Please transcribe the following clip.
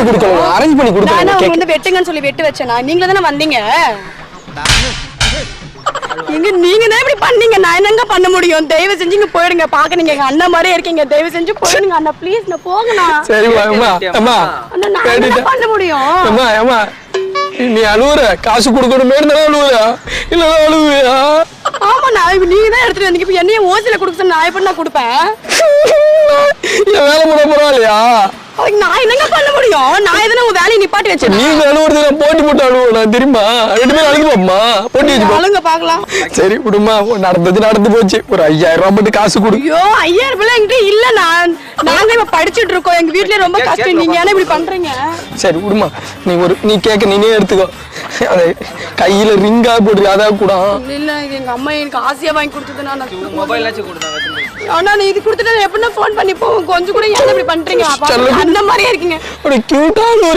பண்ணி கொடுக்கணும், அரேஞ்ச் பண்ணி கொடுக்கணும். நான் வந்து வெட்டுங்கன்னு சொல்லி வெட்டு வச்சேனா? நீங்களே தானே வந்தீங்க. நீங்க தான் இப்படி பண்ணீங்க, நான் என்னங்க பண்ண முடியும்? தயவு செஞ்சு இங்க போயிடுங்க. பாக்க நீங்க எங்க அண்ணன் மாதிரியே இருக்கீங்க, தயவு செஞ்சு போயிடுங்க அண்ணா ப்ளீஸ். நான் போகணும். சரிம்மா அம்மா அம்மா நான் என்ன பண்ண முடியும்? அம்மா அம்மா நீ அழுவுற, காசு கொடுக்கணுமே இருந்தாலும் அழுவுறா இல்ல அழுவியா? ஆமா நான் நீங்க தான் எடுத்துட்டு வந்தீங்க. இப்ப என்னைய ஓசில கொடுக்க சொன்னா நான் எப்படி நான் கொடுப்பேன்? என் வேலை பண்ண போறாளியா? நான் என்னங்க பண்ண முடியும்? நான் எதனா உங்க வேலையை நிப்பாட்டி வச்சேன். நீங்க அழுவுறது போட்டி போட்டு அழுவலாம் தெரியுமா? 2 பேரும் அழுகுவோம்மா, போட்டி வச்சு அழுங்க பாக்கலாம். சரி விடுமா, நடந்து போச்சு. ஒரு 5000 ரூபாய் மட்டும் காசு கொடு. ஐயோ 5000 ரூபாய் என்கிட்ட இல்ல. நாங்க இப்ப படிச்சுட்டு இருக்கோம், எங்க வீட்லயே ரொம்ப கஷ்டம். நீங்க ஏன்னா இப்படி பண்றீங்க? சரி விடுமா, நீ கேக்க நீனே எடுத்துக்கோ. அதை கையில ரிங்கா போட்டு அதான் கூட இல்ல. எங்க அம்மா எனக்கு ஆசையா வாங்கி கொடுத்தது. நான் மொபைல் ஆச்சு கொடுத்தாங்க. ஆனா நீ இது கொடுத்துட்டு எப்படின்னா போன் பண்ணி போவோம். கொஞ்சம் கூட ஏன் இப்படி பண்றீங்க? அந்த மாதிரியே இருக்கீங்க. ஒரு கியூட்டான